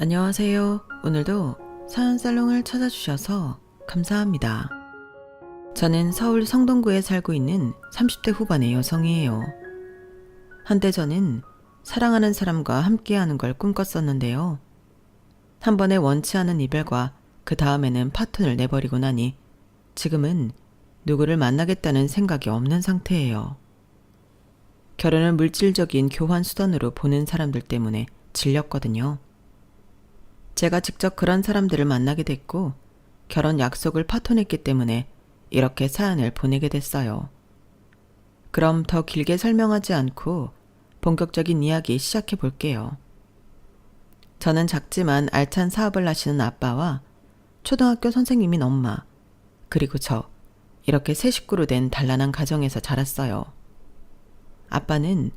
안녕하세요. 오늘도 사연살롱을 찾아주셔서 감사합니다. 저는 서울 성동구에 살고 있는 30대 후반의 여성이에요. 한때 저는 사랑하는 사람과 함께하는 걸 꿈꿨었는데요. 한 번에 원치 않은 이별과 그 다음에는 파토를 내버리고 나니 지금은 누구를 만나겠다는 생각이 없는 상태예요. 결혼을 물질적인 교환 수단으로 보는 사람들 때문에 질렸거든요. 제가 직접 그런 사람들을 만나게 됐고 결혼 약속을 파토냈기 때문에 이렇게 사연을 보내게 됐어요. 그럼 더 길게 설명하지 않고 본격적인 이야기 시작해 볼게요. 저는 작지만 알찬 사업을 하시는 아빠와 초등학교 선생님인 엄마, 그리고 저, 이렇게 세 식구로 된 단란한 가정에서 자랐어요. 아빠는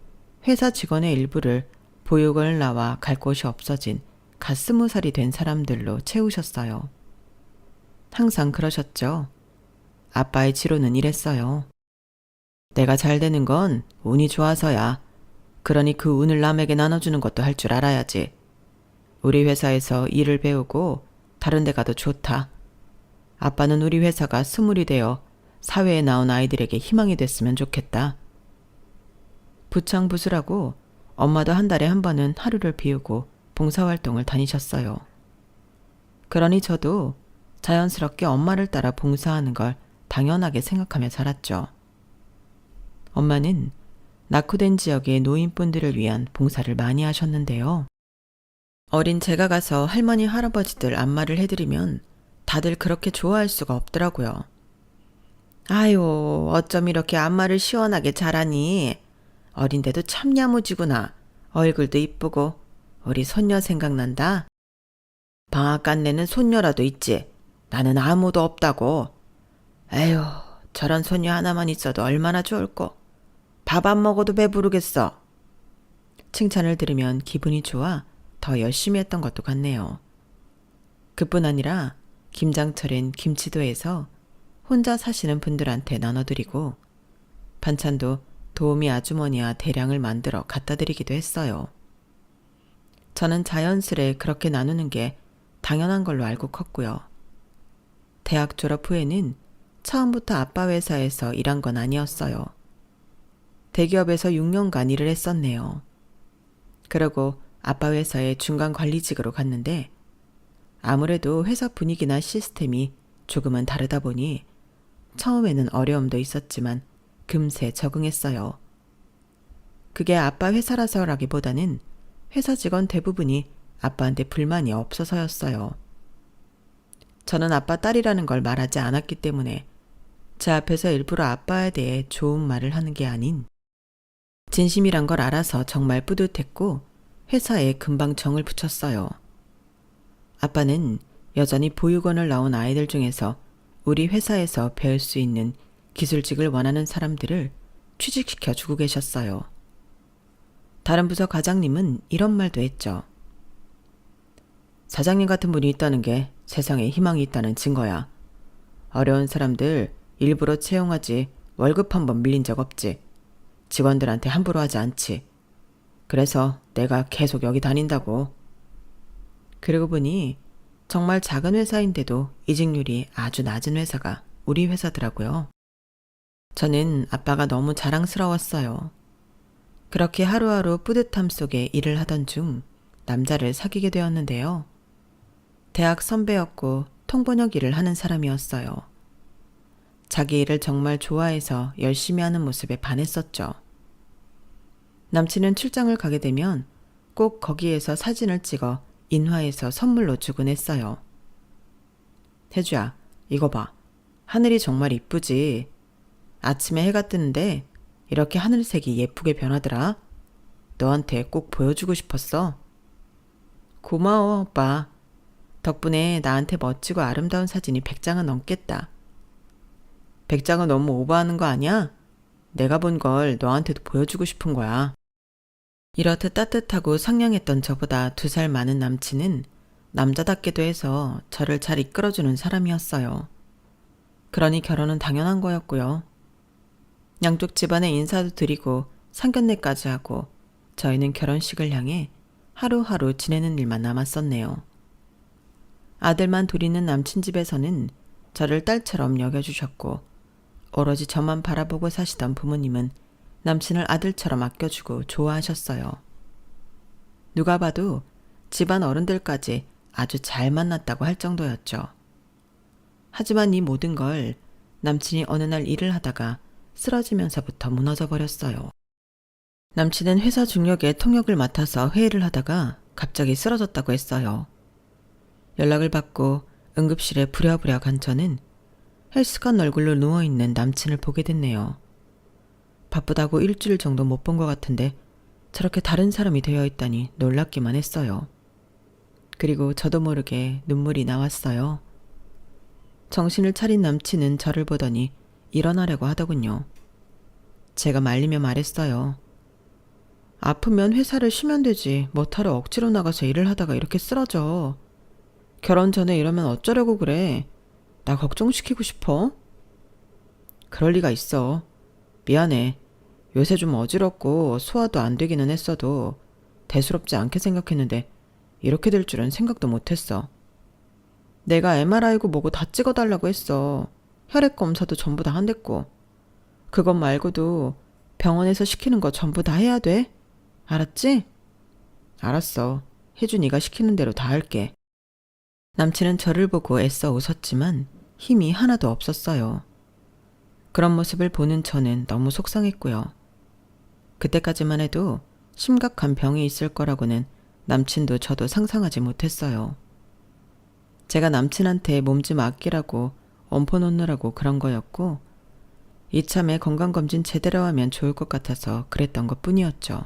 회사 직원의 일부를 보육원을 나와 갈 곳이 없어진 갓 20살이 된 사람들로 채우셨어요. 항상 그러셨죠. 아빠의 지로는 이랬어요. 내가 잘 되는 건 운이 좋아서야. 그러니 그 운을 남에게 나눠주는 것도 할 줄 알아야지. 우리 회사에서 일을 배우고 다른 데 가도 좋다. 아빠는 우리 회사가 스물이 되어 사회에 나온 아이들에게 희망이 됐으면 좋겠다. 부창부수라고 엄마도 한 달에 한 번은 하루를 비우고 봉사활동을 다니셨어요. 그러니 저도 자연스럽게 엄마를 따라 봉사하는 걸 당연하게 생각하며 자랐죠. 엄마는 낙후된 지역의 노인분들을 위한 봉사를 많이 하셨는데요. 어린 제가 가서 할머니 할아버지들 안마를 해드리면 다들 그렇게 좋아할 수가 없더라고요. 아유, 어쩜 이렇게 안마를 시원하게 잘하니? 어린데도 참 야무지구나. 얼굴도 이쁘고. 우리 손녀 생각난다. 방앗간 내는 손녀라도 있지. 나는 아무도 없다고. 에휴, 저런 손녀 하나만 있어도 얼마나 좋을꼬. 밥 안 먹어도 배부르겠어. 칭찬을 들으면 기분이 좋아 더 열심히 했던 것도 같네요. 그뿐 아니라 김장철엔 김치도 해서 혼자 사시는 분들한테 나눠드리고 반찬도 도우미 아주머니와 대량을 만들어 갖다 드리기도 했어요. 저는 자연스레 그렇게 나누는 게 당연한 걸로 알고 컸고요. 대학 졸업 후에는 처음부터 아빠 회사에서 일한 건 아니었어요. 대기업에서 6년간 일을 했었네요. 그러고 아빠 회사의 중간 관리직으로 갔는데 아무래도 회사 분위기나 시스템이 조금은 다르다 보니 처음에는 어려움도 있었지만 금세 적응했어요. 그게 아빠 회사라서라기보다는 회사 직원 대부분이 아빠한테 불만이 없어서였어요. 저는 아빠 딸이라는 걸 말하지 않았기 때문에 제 앞에서 일부러 아빠에 대해 좋은 말을 하는 게 아닌 진심이란 걸 알아서 정말 뿌듯했고 회사에 금방 정을 붙였어요. 아빠는 여전히 보육원을 나온 아이들 중에서 우리 회사에서 배울 수 있는 기술직을 원하는 사람들을 취직시켜 주고 계셨어요. 다른 부서 과장님은 이런 말도 했죠. 사장님 같은 분이 있다는 게 세상에 희망이 있다는 증거야. 어려운 사람들 일부러 채용하지 월급 한 번 밀린 적 없지. 직원들한테 함부로 하지 않지. 그래서 내가 계속 여기 다닌다고. 그러고 보니 정말 작은 회사인데도 이직률이 아주 낮은 회사가 우리 회사더라고요. 저는 아빠가 너무 자랑스러웠어요. 그렇게 하루하루 뿌듯함 속에 일을 하던 중 남자를 사귀게 되었는데요. 대학 선배였고 통번역 일을 하는 사람이었어요. 자기 일을 정말 좋아해서 열심히 하는 모습에 반했었죠. 남친은 출장을 가게 되면 꼭 거기에서 사진을 찍어 인화해서 선물로 주곤 했어요. 혜주야, 이거 봐. 하늘이 정말 이쁘지? 아침에 해가 뜨는데 이렇게 하늘색이 예쁘게 변하더라. 너한테 꼭 보여주고 싶었어. 고마워, 오빠. 덕분에 나한테 멋지고 아름다운 사진이 100장은 넘겠다. 100장은 너무 오버하는 거 아니야? 내가 본 걸 너한테도 보여주고 싶은 거야. 이렇듯 따뜻하고 상냥했던 저보다 2살 많은 남친은 남자답게도 해서 저를 잘 이끌어주는 사람이었어요. 그러니 결혼은 당연한 거였고요. 양쪽 집안에 인사도 드리고 상견례까지 하고 저희는 결혼식을 향해 하루하루 지내는 일만 남았었네요. 아들만 둘 있는 남친 집에서는 저를 딸처럼 여겨주셨고 오로지 저만 바라보고 사시던 부모님은 남친을 아들처럼 아껴주고 좋아하셨어요. 누가 봐도 집안 어른들까지 아주 잘 만났다고 할 정도였죠. 하지만 이 모든 걸 남친이 어느 날 일을 하다가 쓰러지면서부터 무너져 버렸어요. 남친은 회사 중역에 통역을 맡아서 회의를 하다가 갑자기 쓰러졌다고 했어요. 연락을 받고 응급실에 부랴부랴 간 저는 헬스한 얼굴로 누워있는 남친을 보게 됐네요. 바쁘다고 일주일 정도 못 본 것 같은데 저렇게 다른 사람이 되어 있다니 놀랍기만 했어요. 그리고 저도 모르게 눈물이 나왔어요. 정신을 차린 남친은 저를 보더니 일어나려고 하더군요. 제가 말리며 말했어요. 아프면 회사를 쉬면 되지 뭐하러 억지로 나가서 일을 하다가 이렇게 쓰러져. 결혼 전에 이러면 어쩌려고 그래. 나 걱정시키고 싶어? 그럴 리가 있어. 미안해. 요새 좀 어지럽고 소화도 안 되기는 했어도 대수롭지 않게 생각했는데 이렇게 될 줄은 생각도 못했어. 내가 MRI고 뭐고 다 찍어달라고 했어. 혈액 검사도 전부 다 한댔고. 그것 말고도 병원에서 시키는 거 전부 다 해야 돼. 알았지? 알았어. 혜주 네가 시키는 대로 다 할게. 남친은 저를 보고 애써 웃었지만 힘이 하나도 없었어요. 그런 모습을 보는 저는 너무 속상했고요. 그때까지만 해도 심각한 병이 있을 거라고는 남친도 저도 상상하지 못했어요. 제가 남친한테 몸 좀 아끼라고 엄포 놓느라고 그런 거였고 이참에 건강검진 제대로 하면 좋을 것 같아서 그랬던 것 뿐이었죠.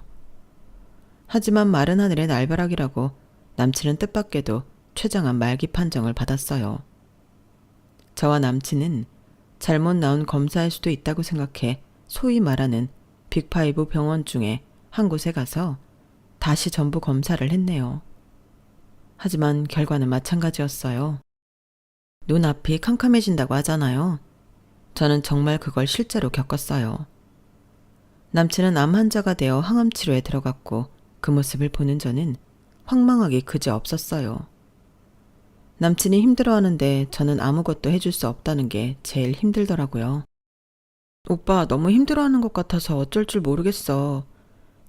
하지만 마른 하늘의 날벼락이라고 남친은 뜻밖에도 최장한 말기 판정을 받았어요. 저와 남친은 잘못 나온 검사일 수도 있다고 생각해 소위 말하는 빅5 병원 중에 한 곳에 가서 다시 전부 검사를 했네요. 하지만 결과는 마찬가지였어요. 눈앞이 캄캄해진다고 하잖아요. 저는 정말 그걸 실제로 겪었어요. 남친은 암 환자가 되어 항암 치료에 들어갔고 그 모습을 보는 저는 황망하기 그지없었어요. 남친이 힘들어하는데 저는 아무것도 해줄 수 없다는 게 제일 힘들더라고요. 오빠 너무 힘들어하는 것 같아서 어쩔 줄 모르겠어.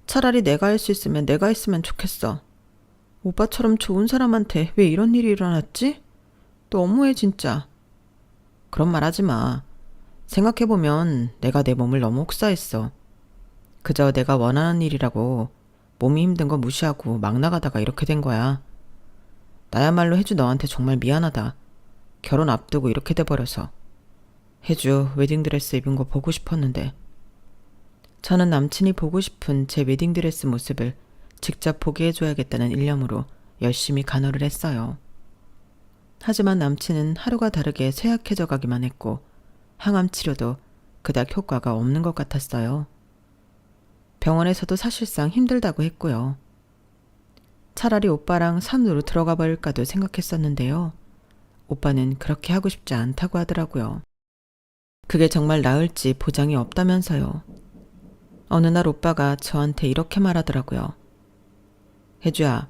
차라리 내가 할 수 있으면 내가 했으면 좋겠어. 오빠처럼 좋은 사람한테 왜 이런 일이 일어났지? 너무해 진짜. 그런 말 하지 마. 생각해보면 내가 내 몸을 너무 혹사했어. 그저 내가 원하는 일이라고 몸이 힘든 거 무시하고 막 나가다가 이렇게 된 거야. 나야말로 혜주 너한테 정말 미안하다. 결혼 앞두고 이렇게 돼버려서. 혜주 웨딩드레스 입은 거 보고 싶었는데. 저는 남친이 보고 싶은 제 웨딩드레스 모습을 직접 보게 해줘야겠다는 일념으로 열심히 간호를 했어요. 하지만 남친은 하루가 다르게 쇠약해져 가기만 했고 항암 치료도 그닥 효과가 없는 것 같았어요. 병원에서도 사실상 힘들다고 했고요. 차라리 오빠랑 산으로 들어가 버릴까도 생각했었는데요. 오빠는 그렇게 하고 싶지 않다고 하더라고요. 그게 정말 나을지 보장이 없다면서요. 어느 날 오빠가 저한테 이렇게 말하더라고요. 혜주야,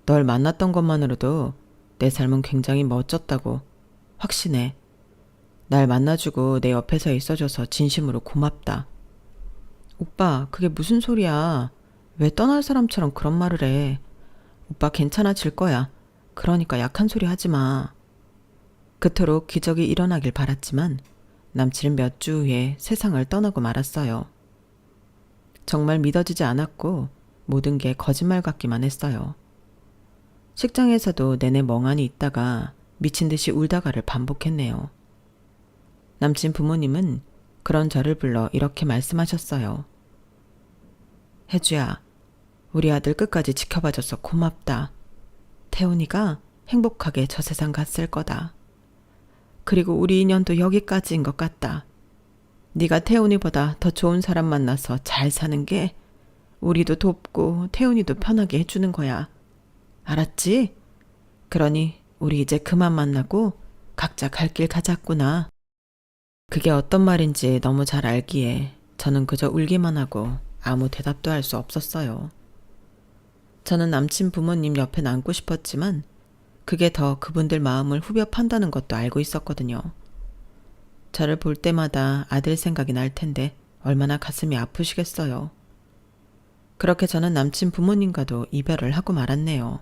널 만났던 것만으로도 내 삶은 굉장히 멋졌다고 확신해. 날 만나주고 내 옆에서 있어줘서 진심으로 고맙다. 오빠, 그게 무슨 소리야. 왜 떠날 사람처럼 그런 말을 해. 오빠 괜찮아질 거야. 그러니까 약한 소리 하지 마. 그토록 기적이 일어나길 바랐지만 남친은 몇 주 후에 세상을 떠나고 말았어요. 정말 믿어지지 않았고 모든 게 거짓말 같기만 했어요. 식장에서도 내내 멍하니 있다가 미친 듯이 울다가를 반복했네요. 남친 부모님은 그런 저를 불러 이렇게 말씀하셨어요. 혜주야, 우리 아들 끝까지 지켜봐줘서 고맙다. 태훈이가 행복하게 저 세상 갔을 거다. 그리고 우리 인연도 여기까지인 것 같다. 네가 태훈이보다 더 좋은 사람 만나서 잘 사는 게 우리도 돕고 태훈이도 편하게 해주는 거야. 알았지? 그러니 우리 이제 그만 만나고 각자 갈 길 가자꾸나. 그게 어떤 말인지 너무 잘 알기에 저는 그저 울기만 하고 아무 대답도 할 수 없었어요. 저는 남친 부모님 옆에 남고 싶었지만 그게 더 그분들 마음을 후벼 판다는 것도 알고 있었거든요. 저를 볼 때마다 아들 생각이 날 텐데 얼마나 가슴이 아프시겠어요. 그렇게 저는 남친 부모님과도 이별을 하고 말았네요.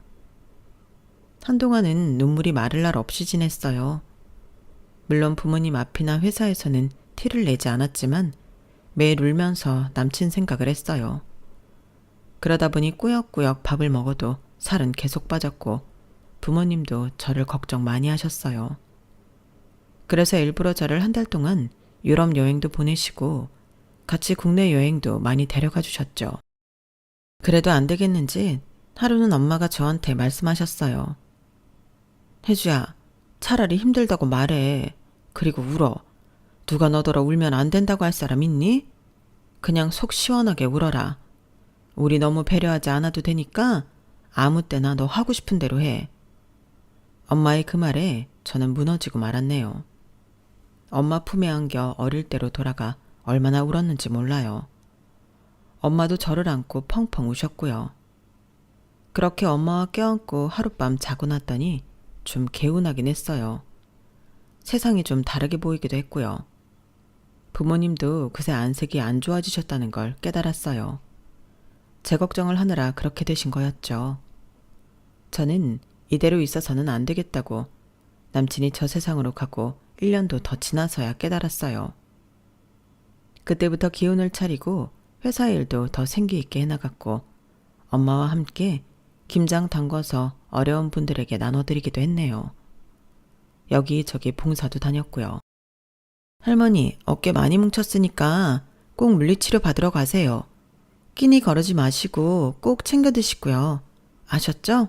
한동안은 눈물이 마를 날 없이 지냈어요. 물론 부모님 앞이나 회사에서는 티를 내지 않았지만 매일 울면서 남친 생각을 했어요. 그러다 보니 꾸역꾸역 밥을 먹어도 살은 계속 빠졌고 부모님도 저를 걱정 많이 하셨어요. 그래서 일부러 저를 한 달 동안 유럽 여행도 보내시고 같이 국내 여행도 많이 데려가 주셨죠. 그래도 안 되겠는지 하루는 엄마가 저한테 말씀하셨어요. 혜주야, 차라리 힘들다고 말해. 그리고 울어. 누가 너더러 울면 안 된다고 할 사람 있니? 그냥 속 시원하게 울어라. 우리 너무 배려하지 않아도 되니까 아무 때나 너 하고 싶은 대로 해. 엄마의 그 말에 저는 무너지고 말았네요. 엄마 품에 안겨 어릴 때로 돌아가 얼마나 울었는지 몰라요. 엄마도 저를 안고 펑펑 우셨고요. 그렇게 엄마와 껴안고 하룻밤 자고 났더니 좀 개운하긴 했어요. 세상이 좀 다르게 보이기도 했고요. 부모님도 그새 안색이 안 좋아지셨다는 걸 깨달았어요. 제 걱정을 하느라 그렇게 되신 거였죠. 저는 이대로 있어서는 안 되겠다고 남친이 저 세상으로 가고 1년도 더 지나서야 깨달았어요. 그때부터 기운을 차리고 회사 일도 더 생기 있게 해나갔고 엄마와 함께 김장 담궈서 어려운 분들에게 나눠드리기도 했네요. 여기저기 봉사도 다녔고요. 할머니, 어깨 많이 뭉쳤으니까 꼭 물리치료 받으러 가세요. 끼니 거르지 마시고 꼭 챙겨 드시고요. 아셨죠?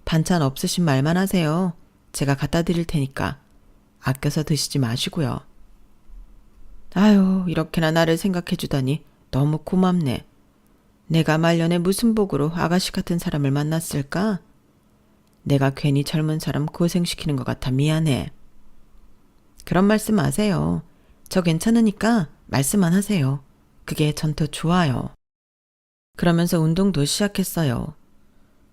반찬 없으신 말만 하세요. 제가 갖다 드릴 테니까 아껴서 드시지 마시고요. 아유, 이렇게나 나를 생각해 주다니 너무 고맙네. 내가 말년에 무슨 복으로 아가씨 같은 사람을 만났을까? 내가 괜히 젊은 사람 고생시키는 것 같아 미안해. 그런 말씀 마세요. 저 괜찮으니까 말씀만 하세요. 그게 전 더 좋아요. 그러면서 운동도 시작했어요.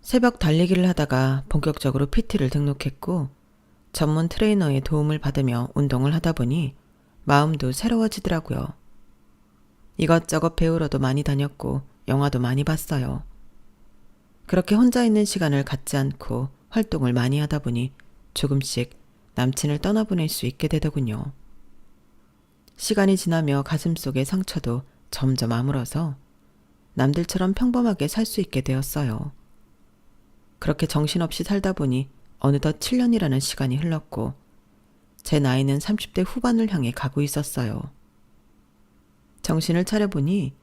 새벽 달리기를 하다가 본격적으로 PT를 등록했고 전문 트레이너의 도움을 받으며 운동을 하다 보니 마음도 새로워지더라고요. 이것저것 배우러도 많이 다녔고 영화도 많이 봤어요. 그렇게 혼자 있는 시간을 갖지 않고 활동을 많이 하다 보니 조금씩 남친을 떠나보낼 수 있게 되더군요. 시간이 지나며 가슴속의 상처도 점점 아물어서 남들처럼 평범하게 살 수 있게 되었어요. 그렇게 정신없이 살다 보니 어느덧 7년이라는 시간이 흘렀고 제 나이는 30대 후반을 향해 가고 있었어요. 정신을 차려보니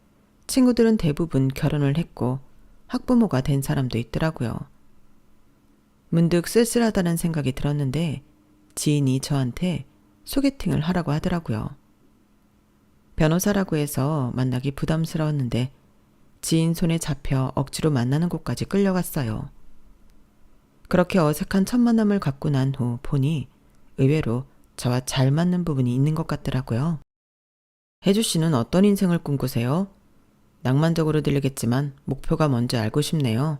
친구들은 대부분 결혼을 했고 학부모가 된 사람도 있더라고요. 문득 쓸쓸하다는 생각이 들었는데 지인이 저한테 소개팅을 하라고 하더라고요. 변호사라고 해서 만나기 부담스러웠는데 지인 손에 잡혀 억지로 만나는 곳까지 끌려갔어요. 그렇게 어색한 첫 만남을 갖고 난 후 보니 의외로 저와 잘 맞는 부분이 있는 것 같더라고요. 혜주 씨는 어떤 인생을 꿈꾸세요? 낭만적으로 들리겠지만 목표가 뭔지 알고 싶네요.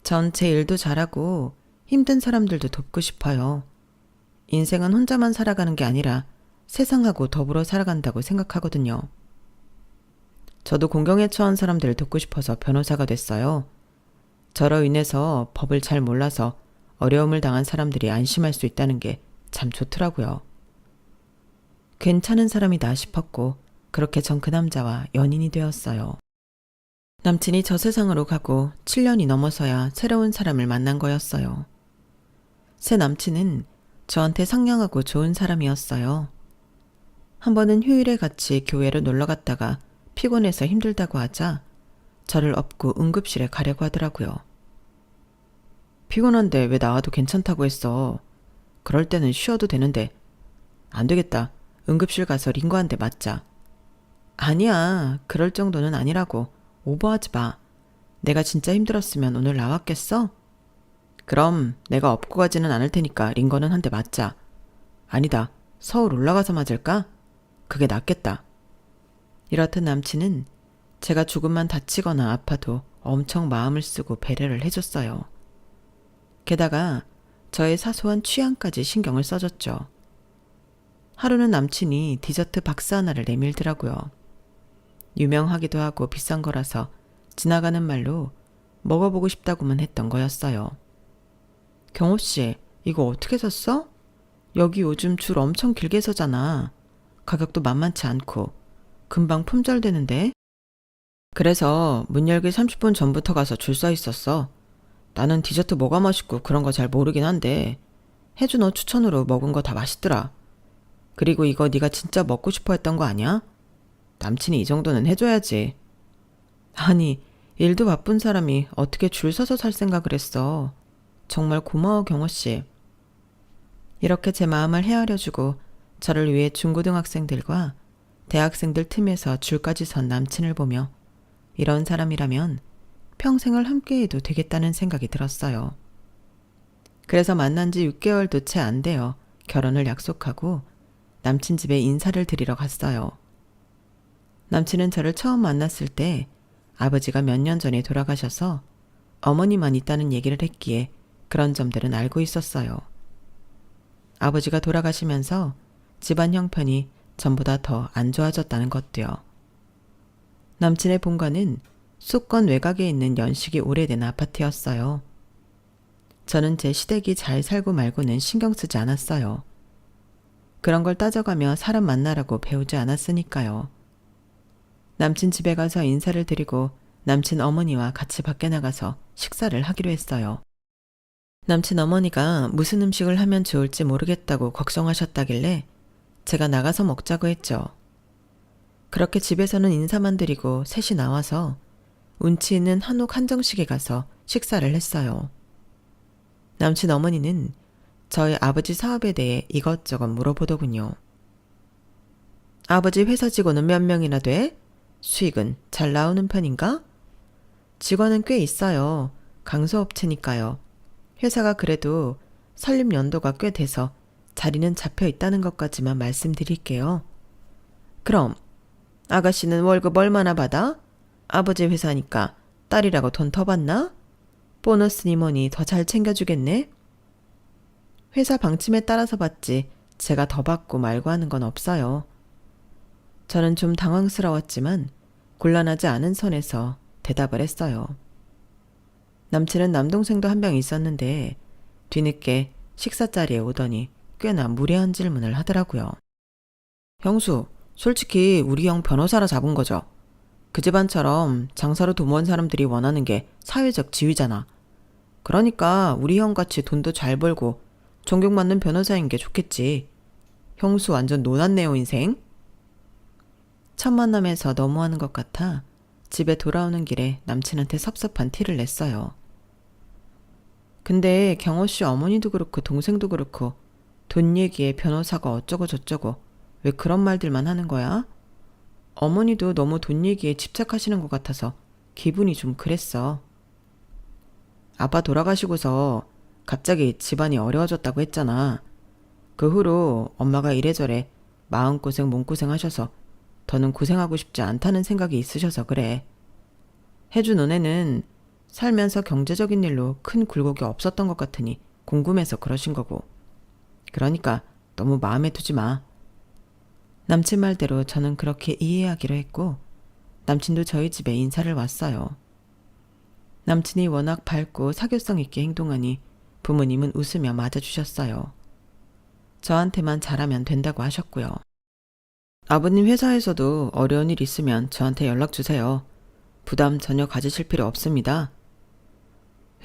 전 제 일도 잘하고 힘든 사람들도 돕고 싶어요. 인생은 혼자만 살아가는 게 아니라 세상하고 더불어 살아간다고 생각하거든요. 저도 공경에 처한 사람들을 돕고 싶어서 변호사가 됐어요. 저로 인해서 법을 잘 몰라서 어려움을 당한 사람들이 안심할 수 있다는 게 참 좋더라고요. 괜찮은 사람이다 싶었고 그렇게 전 그 남자와 연인이 되었어요. 남친이 저 세상으로 가고 7년이 넘어서야 새로운 사람을 만난 거였어요. 새 남친은 저한테 상냥하고 좋은 사람이었어요. 한 번은 휴일에 같이 교회로 놀러 갔다가 피곤해서 힘들다고 하자 저를 업고 응급실에 가려고 하더라고요. 피곤한데 왜 나와도 괜찮다고 했어. 그럴 때는 쉬어도 되는데. 안 되겠다. 응급실 가서 링거 한 대 맞자. 아니야. 그럴 정도는 아니라고. 오버하지 마. 내가 진짜 힘들었으면 오늘 나왔겠어? 그럼 내가 업고 가지는 않을 테니까 링거는 한 대 맞자. 아니다. 서울 올라가서 맞을까? 그게 낫겠다. 이렇듯 남친은 제가 조금만 다치거나 아파도 엄청 마음을 쓰고 배려를 해줬어요. 게다가 저의 사소한 취향까지 신경을 써줬죠. 하루는 남친이 디저트 박스 하나를 내밀더라고요. 유명하기도 하고 비싼 거라서 지나가는 말로 먹어보고 싶다고만 했던 거였어요. 경호씨, 이거 어떻게 샀어? 여기 요즘 줄 엄청 길게 서잖아. 가격도 만만치 않고 금방 품절되는데? 그래서 문 열기 30분 전부터 가서 줄 서 있었어. 나는 디저트 뭐가 맛있고 그런 거 잘 모르긴 한데 혜주 너 추천으로 먹은 거 다 맛있더라. 그리고 이거 네가 진짜 먹고 싶어 했던 거 아니야? 남친이 이 정도는 해줘야지. 아니, 일도 바쁜 사람이 어떻게 줄 서서 살 생각을 했어. 정말 고마워, 경호씨. 이렇게 제 마음을 헤아려주고 저를 위해 중고등학생들과 대학생들 틈에서 줄까지 선 남친을 보며 이런 사람이라면 평생을 함께해도 되겠다는 생각이 들었어요. 그래서 만난 지 6개월도 채 안 되어 결혼을 약속하고 남친 집에 인사를 드리러 갔어요. 남친은 저를 처음 만났을 때 아버지가 몇 년 전에 돌아가셔서 어머니만 있다는 얘기를 했기에 그런 점들은 알고 있었어요. 아버지가 돌아가시면서 집안 형편이 전보다 더 안 좋아졌다는 것도요. 남친의 본가는 수도권 외곽에 있는 연식이 오래된 아파트였어요. 저는 제 시댁이 잘 살고 말고는 신경 쓰지 않았어요. 그런 걸 따져가며 사람 만나라고 배우지 않았으니까요. 남친 집에 가서 인사를 드리고 남친 어머니와 같이 밖에 나가서 식사를 하기로 했어요. 남친 어머니가 무슨 음식을 하면 좋을지 모르겠다고 걱정하셨다길래 제가 나가서 먹자고 했죠. 그렇게 집에서는 인사만 드리고 셋이 나와서 운치 있는 한옥 한정식에 가서 식사를 했어요. 남친 어머니는 저희 아버지 사업에 대해 이것저것 물어보더군요. 아버지 회사 직원은 몇 명이나 돼? 수익은 잘 나오는 편인가? 직원은 꽤 있어요. 강소업체니까요. 회사가 그래도 설립 연도가 꽤 돼서 자리는 잡혀 있다는 것까지만 말씀드릴게요. 그럼 아가씨는 월급 얼마나 받아? 아버지 회사니까 딸이라고 돈 더 받나? 보너스니 뭐니 더 잘 챙겨주겠네? 회사 방침에 따라서 받지 제가 더 받고 말고 하는 건 없어요. 저는 좀 당황스러웠지만 곤란하지 않은 선에서 대답을 했어요. 남친은 남동생도 한 명 있었는데 뒤늦게 식사 자리에 오더니 꽤나 무례한 질문을 하더라고요. 형수, 솔직히 우리 형 변호사라 잡은 거죠. 그 집안처럼 장사로 돈 번 사람들이 원하는 게 사회적 지위잖아. 그러니까 우리 형같이 돈도 잘 벌고 존경받는 변호사인 게 좋겠지. 형수 완전 노났네요, 인생. 첫 만남에서 너무하는 것 같아 집에 돌아오는 길에 남친한테 섭섭한 티를 냈어요. 근데 경호씨 어머니도 그렇고 동생도 그렇고 돈 얘기에 변호사가 어쩌고 저쩌고 왜 그런 말들만 하는 거야? 어머니도 너무 돈 얘기에 집착하시는 것 같아서 기분이 좀 그랬어. 아빠 돌아가시고서 갑자기 집안이 어려워졌다고 했잖아. 그 후로 엄마가 이래저래 마음고생 몸고생 하셔서 더는 고생하고 싶지 않다는 생각이 있으셔서 그래. 혜주 너네는 살면서 경제적인 일로 큰 굴곡이 없었던 것 같으니 궁금해서 그러신 거고. 그러니까 너무 마음에 두지 마. 남친 말대로 저는 그렇게 이해하기로 했고 남친도 저희 집에 인사를 왔어요. 남친이 워낙 밝고 사교성 있게 행동하니 부모님은 웃으며 맞아주셨어요. 저한테만 잘하면 된다고 하셨고요. 아버님 회사에서도 어려운 일 있으면 저한테 연락 주세요. 부담 전혀 가지실 필요 없습니다.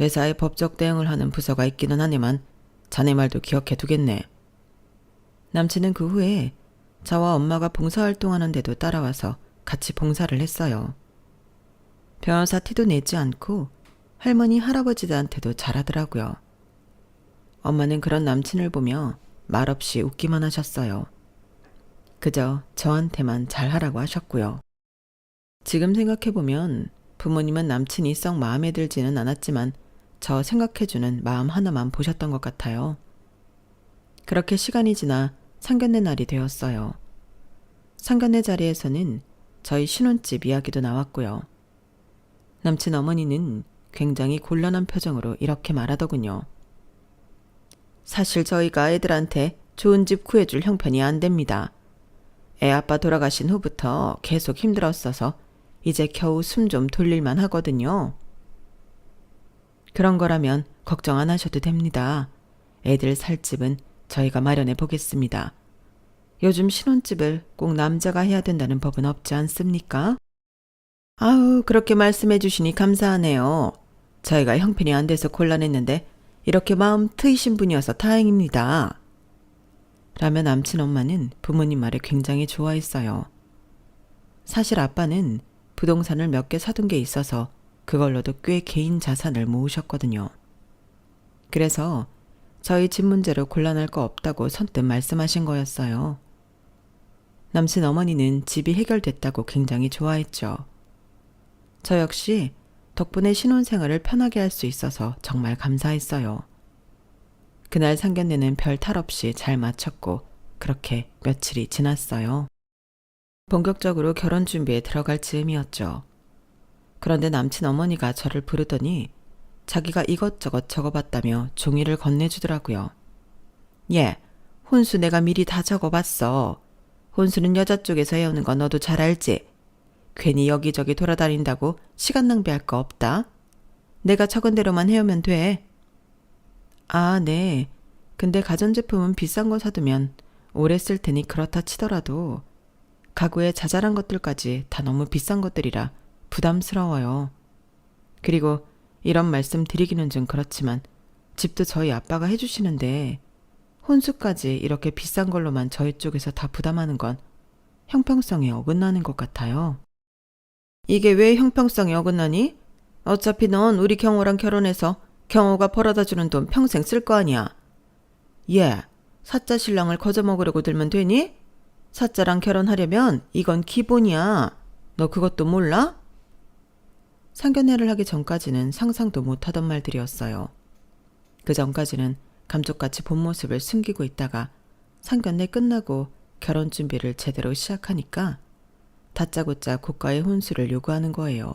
회사에 법적 대응을 하는 부서가 있기는 하니만 자네 말도 기억해 두겠네. 남친은 그 후에 저와 엄마가 봉사활동하는데도 따라와서 같이 봉사를 했어요. 변호사 티도 내지 않고 할머니 할아버지들한테도 잘하더라고요. 엄마는 그런 남친을 보며 말없이 웃기만 하셨어요. 그저 저한테만 잘하라고 하셨고요. 지금 생각해보면 부모님은 남친이 썩 마음에 들지는 않았지만 저 생각해주는 마음 하나만 보셨던 것 같아요. 그렇게 시간이 지나 상견례 날이 되었어요. 상견례 자리에서는 저희 신혼집 이야기도 나왔고요. 남친 어머니는 굉장히 곤란한 표정으로 이렇게 말하더군요. 사실 저희가 애들한테 좋은 집 구해줄 형편이 안 됩니다. 애 아빠 돌아가신 후부터 계속 힘들었어서 이제 겨우 숨 좀 돌릴만 하거든요. 그런 거라면 걱정 안 하셔도 됩니다. 애들 살 집은 저희가 마련해 보겠습니다. 요즘 신혼집을 꼭 남자가 해야 된다는 법은 없지 않습니까? 아우, 그렇게 말씀해 주시니 감사하네요. 저희가 형편이 안 돼서 곤란했는데 이렇게 마음 트이신 분이어서 다행입니다. 라며 남친 엄마는 부모님 말을 굉장히 좋아했어요. 사실 아빠는 부동산을 몇 개 사둔 게 있어서 그걸로도 꽤 개인 자산을 모으셨거든요. 그래서 저희 집 문제로 곤란할 거 없다고 선뜻 말씀하신 거였어요. 남친 어머니는 집이 해결됐다고 굉장히 좋아했죠. 저 역시 덕분에 신혼생활을 편하게 할 수 있어서 정말 감사했어요. 그날 상견례는 별 탈 없이 잘 마쳤고 그렇게 며칠이 지났어요. 본격적으로 결혼 준비에 들어갈 즈음이었죠. 그런데 남친 어머니가 저를 부르더니 자기가 이것저것 적어봤다며 종이를 건네주더라고요. 예, 혼수 내가 미리 다 적어봤어. 혼수는 여자 쪽에서 해오는 거 너도 잘 알지? 괜히 여기저기 돌아다닌다고 시간 낭비할 거 없다. 내가 적은 대로만 해오면 돼. 아, 네. 근데 가전제품은 비싼 거 사두면 오래 쓸 테니 그렇다 치더라도 가구에 자잘한 것들까지 다 너무 비싼 것들이라 부담스러워요. 그리고 이런 말씀 드리기는 좀 그렇지만 집도 저희 아빠가 해주시는데 혼수까지 이렇게 비싼 걸로만 저희 쪽에서 다 부담하는 건 형평성에 어긋나는 것 같아요. 이게 왜 형평성에 어긋나니? 어차피 넌 우리 경호랑 결혼해서 경호가 벌어다 주는 돈 평생 쓸 거 아니야. 예, 사짜 신랑을 거저먹으려고 들면 되니? 사짜랑 결혼하려면 이건 기본이야. 너 그것도 몰라? 상견례를 하기 전까지는 상상도 못하던 말들이었어요. 그 전까지는 감쪽같이 본 모습을 숨기고 있다가 상견례 끝나고 결혼 준비를 제대로 시작하니까 다짜고짜 고가의 혼수를 요구하는 거예요.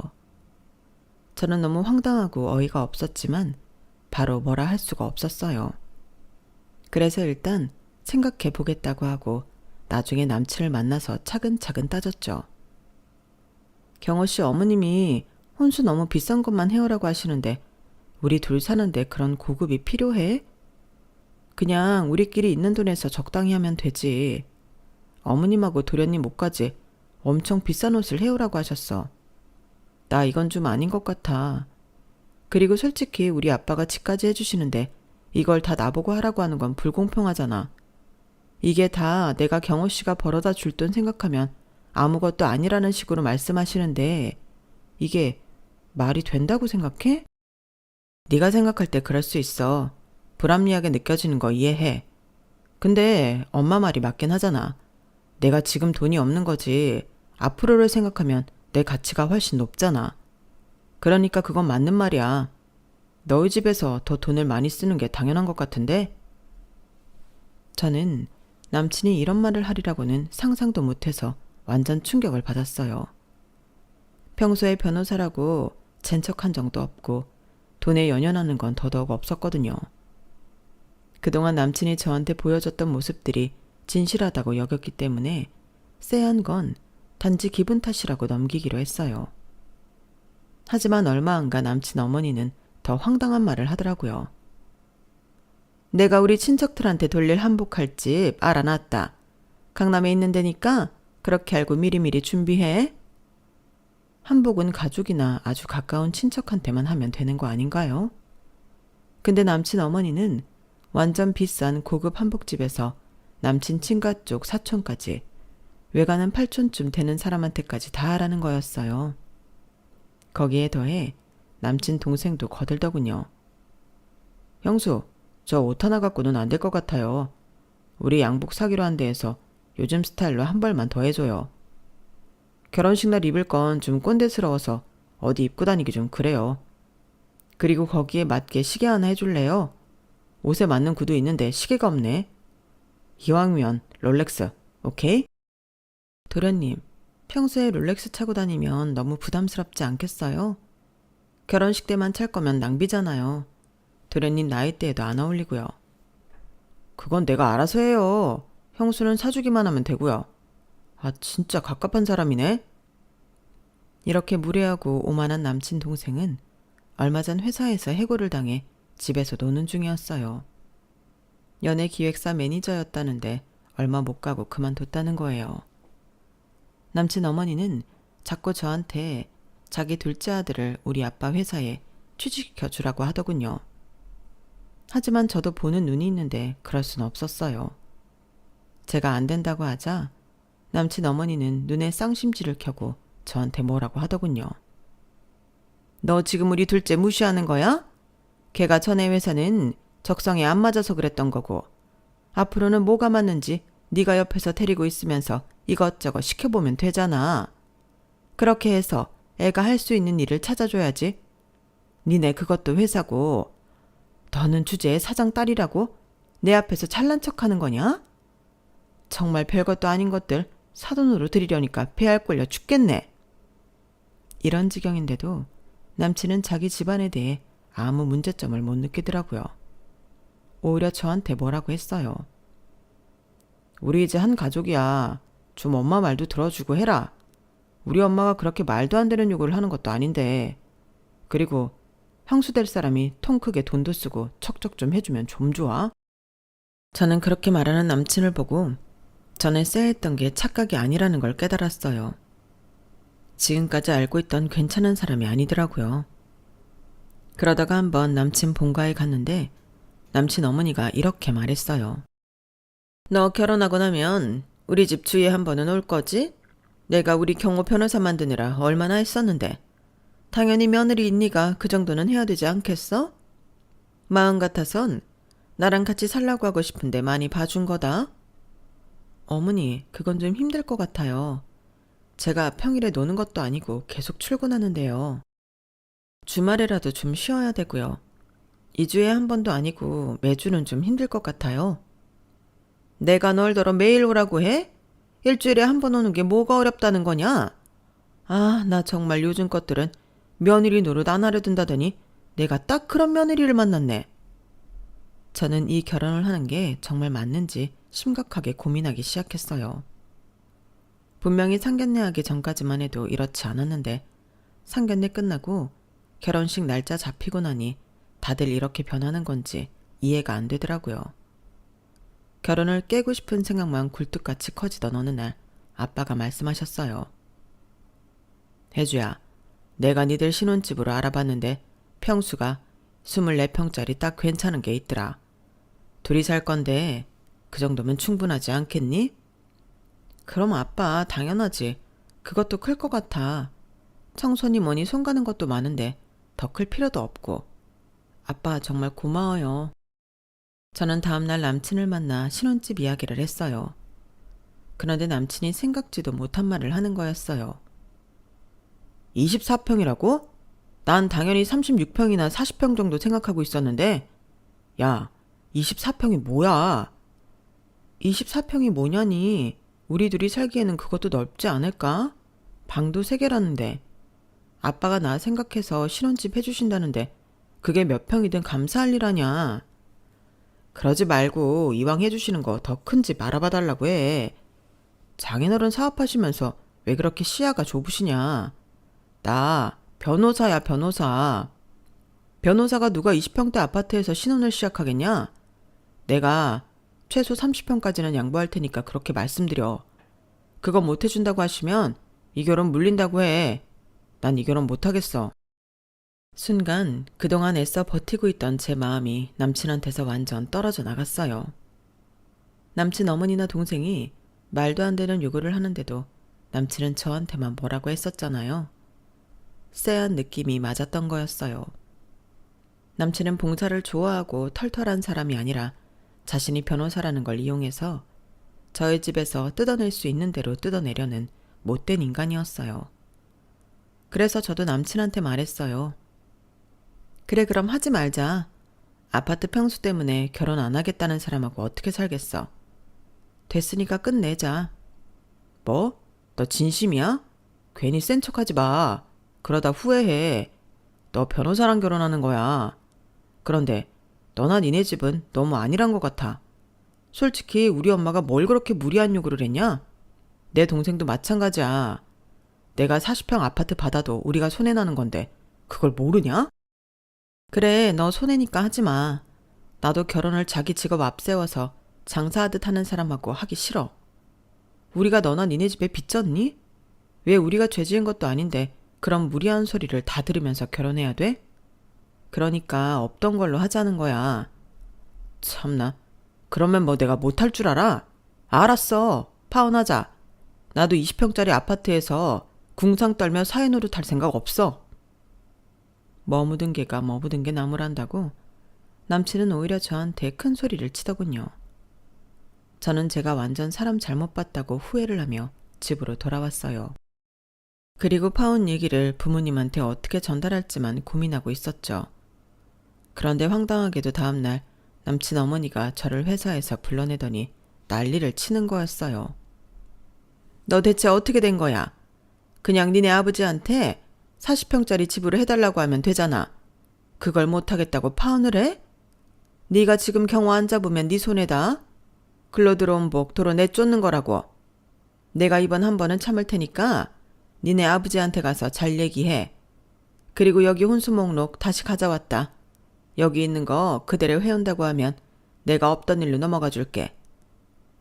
저는 너무 황당하고 어이가 없었지만 바로 뭐라 할 수가 없었어요. 그래서 일단 생각해 보겠다고 하고 나중에 남친을 만나서 차근차근 따졌죠. 경호 씨 어머님이 혼수 너무 비싼 것만 해오라고 하시는데 우리 둘 사는데 그런 고급이 필요해? 그냥 우리끼리 있는 돈에서 적당히 하면 되지. 어머님하고 도련님 옷까지 엄청 비싼 옷을 해오라고 하셨어. 나 이건 좀 아닌 것 같아. 그리고 솔직히 우리 아빠가 집까지 해주시는데 이걸 다 나보고 하라고 하는 건 불공평하잖아. 이게 다 내가 경호 씨가 벌어다 줄 돈 생각하면 아무것도 아니라는 식으로 말씀하시는데 이게 말이 된다고 생각해? 네가 생각할 때 그럴 수 있어. 불합리하게 느껴지는 거 이해해. 근데 엄마 말이 맞긴 하잖아. 내가 지금 돈이 없는 거지. 앞으로를 생각하면 내 가치가 훨씬 높잖아. 그러니까 그건 맞는 말이야. 너희 집에서 더 돈을 많이 쓰는 게 당연한 것 같은데? 저는 남친이 이런 말을 하리라고는 상상도 못해서 완전 충격을 받았어요. 평소에 변호사라고 젠척한 적도 없고 돈에 연연하는 건 더더욱 없었거든요. 그동안 남친이 저한테 보여줬던 모습들이 진실하다고 여겼기 때문에 쎄한 건 단지 기분 탓이라고 넘기기로 했어요. 하지만 얼마 안 가 남친 어머니는 더 황당한 말을 하더라고요. 내가 우리 친척들한테 돌릴 한복할 집 알아놨다. 강남에 있는 데니까 그렇게 알고 미리미리 준비해. 한복은 가족이나 아주 가까운 친척한테만 하면 되는 거 아닌가요? 근데 남친 어머니는 완전 비싼 고급 한복집에서 남친 친가 쪽 사촌까지 외가는 8촌쯤 되는 사람한테까지 다 하라는 거였어요. 거기에 더해 남친 동생도 거들더군요. 형수, 저 옷 하나 갖고는 안 될 것 같아요. 우리 양복 사기로 한 데에서 요즘 스타일로 한 벌만 더 해줘요. 결혼식 날 입을 건 좀 꼰대스러워서 어디 입고 다니기 좀 그래요. 그리고 거기에 맞게 시계 하나 해줄래요? 옷에 맞는 구두 있는데 시계가 없네. 이왕이면 롤렉스, 오케이? 도련님, 평소에 롤렉스 차고 다니면 너무 부담스럽지 않겠어요? 결혼식 때만 찰 거면 낭비잖아요. 도련님 나이대에도 안 어울리고요. 그건 내가 알아서 해요. 형수는 사주기만 하면 되고요. 아, 진짜 갑갑한 사람이네. 이렇게 무례하고 오만한 남친 동생은 얼마 전 회사에서 해고를 당해 집에서 노는 중이었어요. 연예기획사 매니저였다는데 얼마 못 가고 그만뒀다는 거예요. 남친 어머니는 자꾸 저한테 자기 둘째 아들을 우리 아빠 회사에 취직시켜 주라고 하더군요. 하지만 저도 보는 눈이 있는데 그럴 순 없었어요. 제가 안 된다고 하자 남친 어머니는 눈에 쌍심지를 켜고 저한테 뭐라고 하더군요. 너 지금 우리 둘째 무시하는 거야? 걔가 전에 회사는 적성에 안 맞아서 그랬던 거고 앞으로는 뭐가 맞는지 네가 옆에서 데리고 있으면서 이것저것 시켜보면 되잖아. 그렇게 해서 애가 할 수 있는 일을 찾아줘야지. 니네 그것도 회사고 너는 주제의 사장 딸이라고 내 앞에서 잘난 척하는 거냐? 정말 별것도 아닌 것들 사돈으로 드리려니까 배알 꼴려 죽겠네. 이런 지경인데도 남친은 자기 집안에 대해 아무 문제점을 못 느끼더라고요. 오히려 저한테 뭐라고 했어요. 우리 이제 한 가족이야. 좀 엄마 말도 들어주고 해라. 우리 엄마가 그렇게 말도 안 되는 요구를 하는 것도 아닌데. 그리고 형수 될 사람이 통 크게 돈도 쓰고 척척 좀 해주면 좀 좋아. 저는 그렇게 말하는 남친을 보고 전에 쎄했던 게 착각이 아니라는 걸 깨달았어요. 지금까지 알고 있던 괜찮은 사람이 아니더라고요. 그러다가 한번 남친 본가에 갔는데 남친 어머니가 이렇게 말했어요. 너 결혼하고 나면 우리 집 주위에 한 번은 올 거지? 내가 우리 경호 변호사 만드느라 얼마나 했었는데. 당연히 며느리인 네가 그 정도는 해야 되지 않겠어? 마음 같아선 나랑 같이 살라고 하고 싶은데 많이 봐준 거다. 어머니, 그건 좀 힘들 것 같아요. 제가 평일에 노는 것도 아니고 계속 출근하는데요. 주말에라도 좀 쉬어야 되고요. 2주에 한 번도 아니고 매주는 좀 힘들 것 같아요. 내가 널더러 매일 오라고 해? 일주일에 한 번 오는 게 뭐가 어렵다는 거냐? 아, 나 정말 요즘 것들은 며느리 노릇 안 하려 든다더니 내가 딱 그런 며느리를 만났네. 저는 이 결혼을 하는 게 정말 맞는지 심각하게 고민하기 시작했어요. 분명히 상견례 하기 전까지만 해도 이렇지 않았는데 상견례 끝나고 결혼식 날짜 잡히고 나니 다들 이렇게 변하는 건지 이해가 안 되더라고요. 결혼을 깨고 싶은 생각만 굴뚝같이 커지던 어느 날 아빠가 말씀하셨어요. 혜주야, 내가 니들 신혼집으로 알아봤는데 평수가 24평짜리 딱 괜찮은 게 있더라. 둘이 살 건데 그 정도면 충분하지 않겠니? 그럼 아빠 당연하지. 그것도 클 것 같아. 청소니 뭐니 손 가는 것도 많은데 더 클 필요도 없고. 아빠 정말 고마워요. 저는 다음날 남친을 만나 신혼집 이야기를 했어요. 그런데 남친이 생각지도 못한 말을 하는 거였어요. 24평이라고? 난 당연히 36평이나 40평 정도 생각하고 있었는데. 야, 24평이 뭐야? 24평이 뭐냐니. 우리 둘이 살기에는 그것도 넓지 않을까? 방도 3개라는데. 아빠가 나 생각해서 신혼집 해주신다는데 그게 몇 평이든 감사할 일 아냐. 그러지 말고 이왕 해주시는 거 더 큰 집 알아봐달라고 해. 장인어른 사업하시면서 왜 그렇게 시야가 좁으시냐. 나 변호사야, 변호사. 변호사가 누가 20평대 아파트에서 신혼을 시작하겠냐? 내가 최소 30평까지는 양보할 테니까 그렇게 말씀드려. 그거 못 해준다고 하시면 이 결혼 물린다고 해. 난 이 결혼 못하겠어. 순간 그동안 애써 버티고 있던 제 마음이 남친한테서 완전 떨어져 나갔어요. 남친 어머니나 동생이 말도 안 되는 요구를 하는데도 남친은 저한테만 뭐라고 했었잖아요. 쎄한 느낌이 맞았던 거였어요. 남친은 봉사를 좋아하고 털털한 사람이 아니라 자신이 변호사라는 걸 이용해서 저희 집에서 뜯어낼 수 있는 대로 뜯어내려는 못된 인간이었어요. 그래서 저도 남친한테 말했어요. 그래, 그럼 하지 말자. 아파트 평수 때문에 결혼 안 하겠다는 사람하고 어떻게 살겠어. 됐으니까 끝내자. 뭐? 너 진심이야? 괜히 센 척하지 마. 그러다 후회해. 너 변호사랑 결혼하는 거야. 그런데 너나 니네 집은 너무 아니란 것 같아. 솔직히 우리 엄마가 뭘 그렇게 무리한 요구를 했냐? 내 동생도 마찬가지야. 내가 40평 아파트 받아도 우리가 손해나는 건데 그걸 모르냐? 그래, 너 손해니까 하지 마. 나도 결혼을 자기 직업 앞세워서 장사하듯 하는 사람하고 하기 싫어. 우리가 너나 니네 집에 빚졌니? 왜 우리가 죄 지은 것도 아닌데 그런 무리한 소리를 다 들으면서 결혼해야 돼? 그러니까 없던 걸로 하자는 거야. 참나. 그러면 뭐 내가 못할 줄 알아? 알았어. 파혼하자. 나도 20평짜리 아파트에서 궁상 떨며 사회노릇 할 생각 없어. 머무든 개가 머무든 게 나무란다고 남친은 오히려 저한테 큰 소리를 치더군요. 저는 제가 완전 사람 잘못 봤다고 후회를 하며 집으로 돌아왔어요. 그리고 파혼 얘기를 부모님한테 어떻게 전달할지만 고민하고 있었죠. 그런데 황당하게도 다음날 남친 어머니가 저를 회사에서 불러내더니 난리를 치는 거였어요. 너 대체 어떻게 된 거야? 그냥 니네 아버지한테 40평짜리 집으로 해달라고 하면 되잖아. 그걸 못하겠다고 파혼을 해? 네가 지금 경호 안 잡으면 네 손해다. 글로 들어온 복 도로 내쫓는 거라고. 내가 이번 한 번은 참을 테니까 니네 아버지한테 가서 잘 얘기해. 그리고 여기 혼수 목록 다시 가져왔다. 여기 있는 거 그대로 해온다고 하면 내가 없던 일로 넘어가 줄게.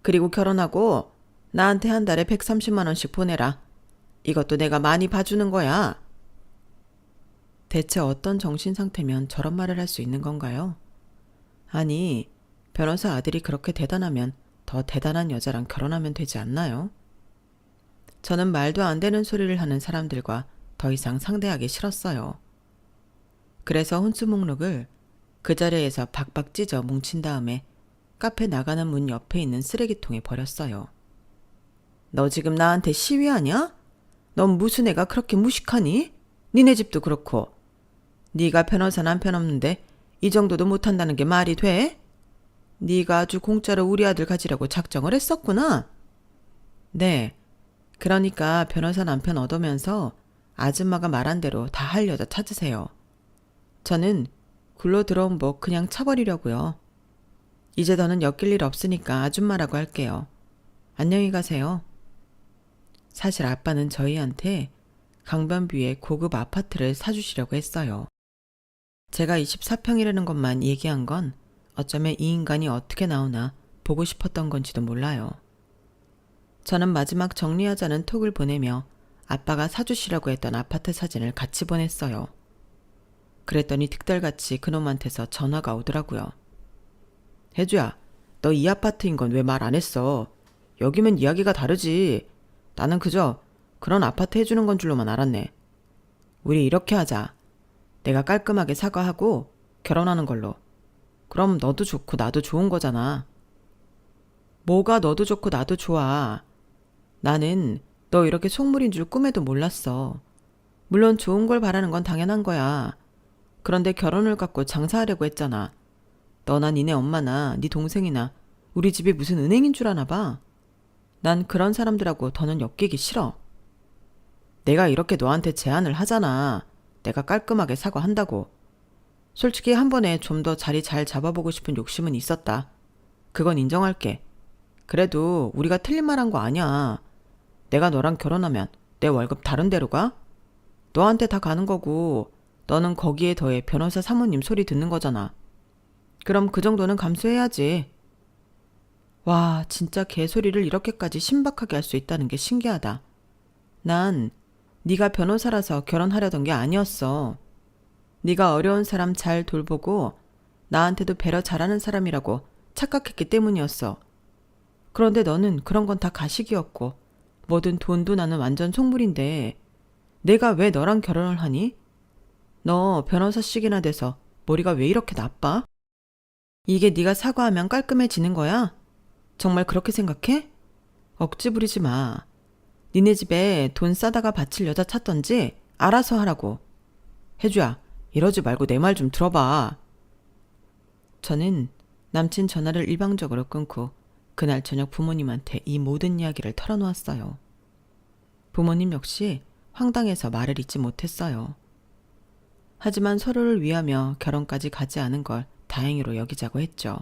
그리고 결혼하고 나한테 한 달에 130만 원씩 보내라. 이것도 내가 많이 봐주는 거야. 대체 어떤 정신 상태면 저런 말을 할 수 있는 건가요? 아니, 변호사 아들이 그렇게 대단하면 더 대단한 여자랑 결혼하면 되지 않나요? 저는 말도 안 되는 소리를 하는 사람들과 더 이상 상대하기 싫었어요. 그래서 혼수 목록을 그 자리에서 박박 찢어 뭉친 다음에 카페 나가는 문 옆에 있는 쓰레기통에 버렸어요. 너 지금 나한테 시위하냐? 넌 무슨 애가 그렇게 무식하니? 니네 집도 그렇고. 네가 변호사 남편 없는데 이 정도도 못한다는 게 말이 돼? 네가 아주 공짜로 우리 아들 가지려고 작정을 했었구나. 네. 그러니까 변호사 남편 얻으면서 아줌마가 말한 대로 다 할 여자 찾으세요. 저는 굴러 들어온 복 그냥 차버리려고요. 이제 더는 엮일 일 없으니까 아줌마라고 할게요. 안녕히 가세요. 사실 아빠는 저희한테 강변뷰에 고급 아파트를 사주시려고 했어요. 제가 24평이라는 것만 얘기한 건 어쩌면 이 인간이 어떻게 나오나 보고 싶었던 건지도 몰라요. 저는 마지막 정리하자는 톡을 보내며 아빠가 사주시라고 했던 아파트 사진을 같이 보냈어요. 그랬더니 득달같이 그놈한테서 전화가 오더라고요. 혜주야, 너 이 아파트인 건 왜 말 안 했어? 여기면 이야기가 다르지. 나는 그저 그런 아파트 해주는 건 줄로만 알았네. 우리 이렇게 하자. 내가 깔끔하게 사과하고 결혼하는 걸로. 그럼 너도 좋고 나도 좋은 거잖아. 뭐가 너도 좋고 나도 좋아. 나는 너 이렇게 속물인 줄 꿈에도 몰랐어. 물론 좋은 걸 바라는 건 당연한 거야. 그런데 결혼을 갖고 장사하려고 했잖아. 너나 니네 엄마나 네 동생이나 우리 집이 무슨 은행인 줄 아나 봐. 난 그런 사람들하고 더는 엮이기 싫어. 내가 이렇게 너한테 제안을 하잖아. 내가 깔끔하게 사과한다고. 솔직히 한 번에 좀 더 자리 잘 잡아보고 싶은 욕심은 있었다. 그건 인정할게. 그래도 우리가 틀린 말 한 거 아니야. 내가 너랑 결혼하면 내 월급 다른 데로 가? 너한테 다 가는 거고 너는 거기에 더해 변호사 사모님 소리 듣는 거잖아. 그럼 그 정도는 감수해야지. 와, 진짜 개소리를 이렇게까지 신박하게 할 수 있다는 게 신기하다. 난 네가 변호사라서 결혼하려던 게 아니었어. 네가 어려운 사람 잘 돌보고 나한테도 배려 잘하는 사람이라고 착각했기 때문이었어. 그런데 너는 그런 건 다 가식이었고 뭐든 돈도 나는 완전 속물인데 내가 왜 너랑 결혼을 하니? 너 변호사씩이나 돼서 머리가 왜 이렇게 나빠? 이게 네가 사과하면 깔끔해지는 거야? 정말 그렇게 생각해? 억지 부리지 마. 니네 집에 돈 싸다가 바칠 여자 찾던지 알아서 하라고. 혜주야, 이러지 말고 내 말 좀 들어봐. 저는 남친 전화를 일방적으로 끊고 그날 저녁 부모님한테 이 모든 이야기를 털어놓았어요. 부모님 역시 황당해서 말을 잇지 못했어요. 하지만 서로를 위하며 결혼까지 가지 않은 걸 다행히로 여기자고 했죠.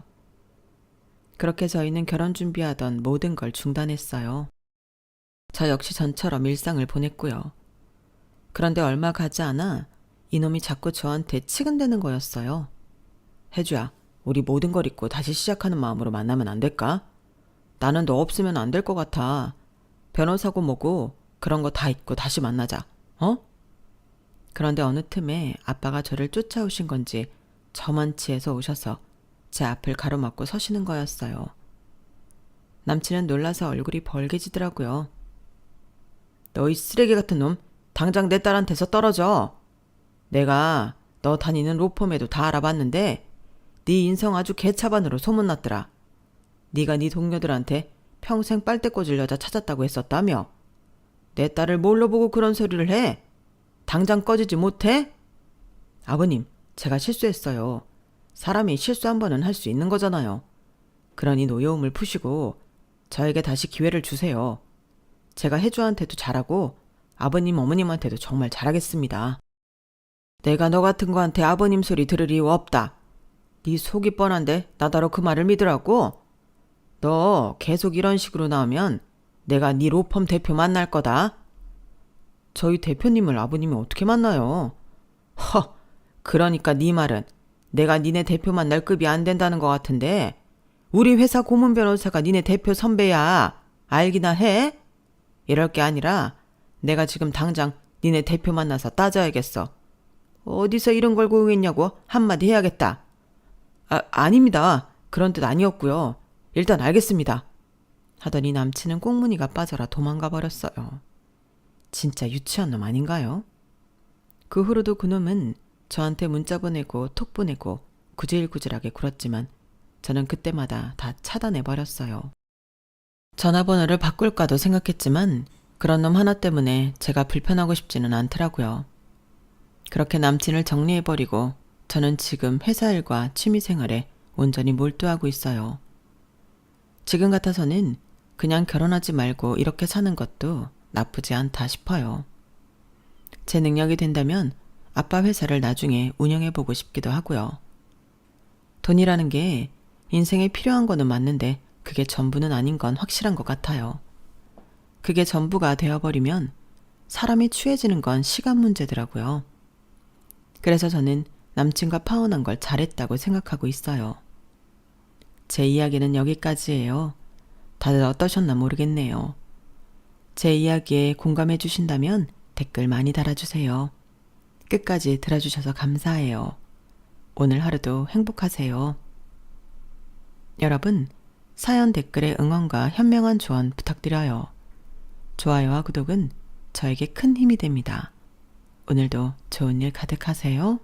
그렇게 저희는 결혼 준비하던 모든 걸 중단했어요. 저 역시 전처럼 일상을 보냈고요. 그런데 얼마 가지 않아 이놈이 자꾸 저한테 치근대는 거였어요. 혜주야, 우리 모든 걸 잊고 다시 시작하는 마음으로 만나면 안 될까? 나는 너 없으면 안 될 것 같아. 변호사고 뭐고 그런 거 다 잊고 다시 만나자. 어? 그런데 어느 틈에 아빠가 저를 쫓아오신 건지 저만치에서 오셔서 제 앞을 가로막고 서시는 거였어요. 남친은 놀라서 얼굴이 벌개지더라고요. 너희 쓰레기 같은 놈, 당장 내 딸한테서 떨어져. 내가 너 다니는 로펌에도 다 알아봤는데 네 인성 아주 개차반으로 소문났더라. 네가 네 동료들한테 평생 빨대 꽂을 여자 찾았다고 했었다며. 내 딸을 뭘로 보고 그런 소리를 해? 당장 꺼지지 못해? 아버님, 제가 실수했어요. 사람이 실수 한 번은 할 수 있는 거잖아요. 그러니 노여움을 푸시고 저에게 다시 기회를 주세요. 제가 혜주한테도 잘하고 아버님 어머님한테도 정말 잘하겠습니다. 내가 너 같은 거한테 아버님 소리 들을 이유 없다. 네 속이 뻔한데 나더러 그 말을 믿으라고? 너 계속 이런 식으로 나오면 내가 네 로펌 대표 만날 거다. 저희 대표님을 아버님이 어떻게 만나요? 허, 그러니까 네 말은 내가 니네 대표 만날 급이 안 된다는 것 같은데 우리 회사 고문 변호사가 니네 대표 선배야. 알기나 해? 이럴 게 아니라 내가 지금 당장 니네 대표 만나서 따져야겠어. 어디서 이런 걸 고용했냐고 한마디 해야겠다. 아닙니다. 그런 뜻 아니었고요. 일단 알겠습니다. 하더니 남친은 꽁무니가 빠져라 도망가 버렸어요. 진짜 유치한 놈 아닌가요? 그 후로도 그놈은 저한테 문자 보내고 톡 보내고 구질구질하게 굴었지만 저는 그때마다 다 차단해버렸어요. 전화번호를 바꿀까도 생각했지만 그런 놈 하나 때문에 제가 불편하고 싶지는 않더라고요. 그렇게 남친을 정리해버리고 저는 지금 회사 일과 취미생활에 온전히 몰두하고 있어요. 지금 같아서는 그냥 결혼하지 말고 이렇게 사는 것도 나쁘지 않다 싶어요. 제 능력이 된다면 아빠 회사를 나중에 운영해보고 싶기도 하고요. 돈이라는 게 인생에 필요한 거는 맞는데 그게 전부는 아닌 건 확실한 것 같아요. 그게 전부가 되어버리면 사람이 취해지는 건 시간 문제더라고요. 그래서 저는 남친과 파혼한 걸 잘했다고 생각하고 있어요. 제 이야기는 여기까지예요. 다들 어떠셨나 모르겠네요. 제 이야기에 공감해 주신다면 댓글 많이 달아주세요. 끝까지 들어주셔서 감사해요. 오늘 하루도 행복하세요. 여러분, 사연 댓글에 응원과 현명한 조언 부탁드려요. 좋아요와 구독은 저에게 큰 힘이 됩니다. 오늘도 좋은 일 가득하세요.